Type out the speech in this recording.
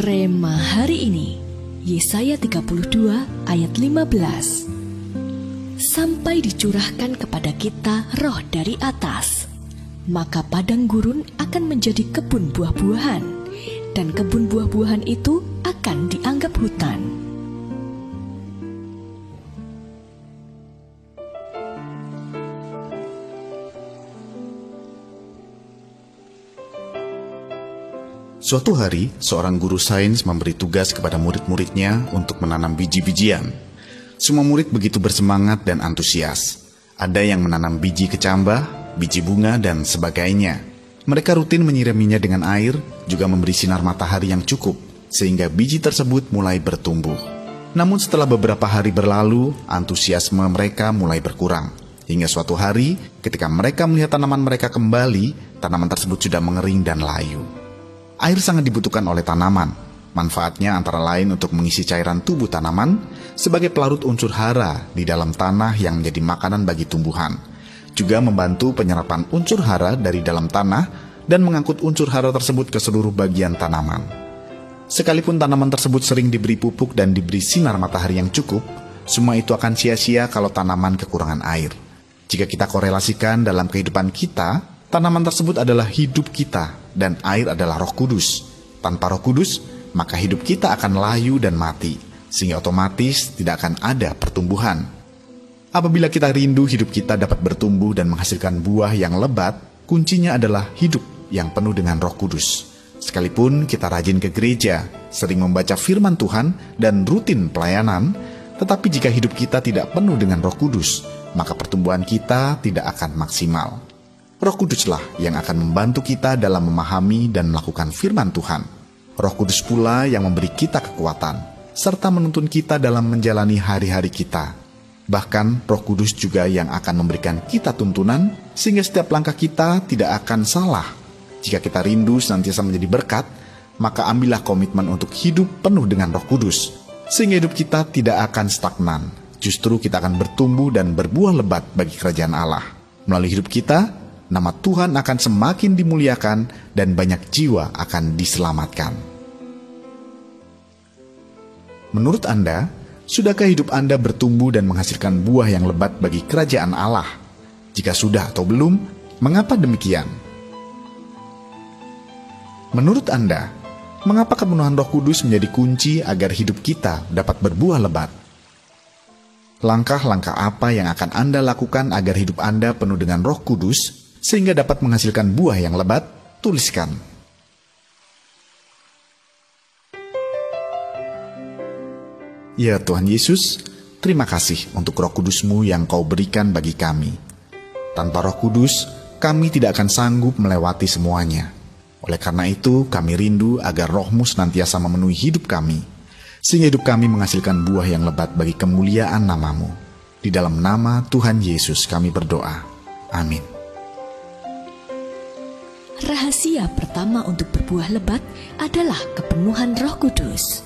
Rema hari ini, Yesaya 32 ayat 15. Sampai dicurahkan kepada kita roh dari atas, maka padang gurun akan menjadi kebun buah-buahan, dan kebun buah-buahan itu akan dianggap hutan. Suatu hari, seorang guru sains memberi tugas kepada murid-muridnya untuk menanam biji-bijian. Semua murid begitu bersemangat dan antusias. Ada yang menanam biji kecambah, biji bunga, dan sebagainya. Mereka rutin menyiraminya dengan air, juga memberi sinar matahari yang cukup, sehingga biji tersebut mulai bertumbuh. Namun setelah beberapa hari berlalu, antusiasme mereka mulai berkurang. Hingga suatu hari, ketika mereka melihat tanaman mereka kembali, tanaman tersebut sudah mengering dan layu. Air sangat dibutuhkan oleh tanaman. Manfaatnya antara lain untuk mengisi cairan tubuh tanaman sebagai pelarut unsur hara di dalam tanah yang menjadi makanan bagi tumbuhan. Juga membantu penyerapan unsur hara dari dalam tanah dan mengangkut unsur hara tersebut ke seluruh bagian tanaman. Sekalipun tanaman tersebut sering diberi pupuk dan diberi sinar matahari yang cukup, semua itu akan sia-sia kalau tanaman kekurangan air. Jika kita korelasikan dalam kehidupan kita, tanaman tersebut adalah hidup kita, dan air adalah Roh Kudus. Tanpa Roh Kudus, maka hidup kita akan layu dan mati, sehingga otomatis tidak akan ada pertumbuhan. Apabila kita rindu hidup kita dapat bertumbuh dan menghasilkan buah yang lebat, kuncinya adalah hidup yang penuh dengan Roh Kudus. Sekalipun kita rajin ke gereja, sering membaca firman Tuhan, dan rutin pelayanan, tetapi jika hidup kita tidak penuh dengan Roh Kudus, maka pertumbuhan kita tidak akan maksimal. Roh Kuduslah yang akan membantu kita dalam memahami dan melakukan firman Tuhan. Roh Kudus pula yang memberi kita kekuatan, serta menuntun kita dalam menjalani hari-hari kita. Bahkan Roh Kudus juga yang akan memberikan kita tuntunan, sehingga setiap langkah kita tidak akan salah. Jika kita rindu senantiasa menjadi berkat, maka ambillah komitmen untuk hidup penuh dengan Roh Kudus, sehingga hidup kita tidak akan stagnan. Justru kita akan bertumbuh dan berbuah lebat bagi kerajaan Allah. Melalui hidup kita, nama Tuhan akan semakin dimuliakan dan banyak jiwa akan diselamatkan. Menurut Anda, sudahkah hidup Anda bertumbuh dan menghasilkan buah yang lebat bagi kerajaan Allah? Jika sudah atau belum, mengapa demikian? Menurut Anda, mengapa kepenuhan Roh Kudus menjadi kunci agar hidup kita dapat berbuah lebat? Langkah-langkah apa yang akan Anda lakukan agar hidup Anda penuh dengan Roh Kudus sehingga dapat menghasilkan buah yang lebat? Tuliskan. Ya Tuhan Yesus, terima kasih untuk Roh Kudus-Mu yang Kau berikan bagi kami. Tanpa Roh Kudus, kami tidak akan sanggup melewati semuanya. Oleh karena itu, kami rindu agar Roh-Mu senantiasa memenuhi hidup kami, sehingga hidup kami menghasilkan buah yang lebat bagi kemuliaan nama-Mu. Di dalam nama Tuhan Yesus kami berdoa. Amin. Rahasia pertama untuk berbuah lebat adalah kepenuhan Roh Kudus.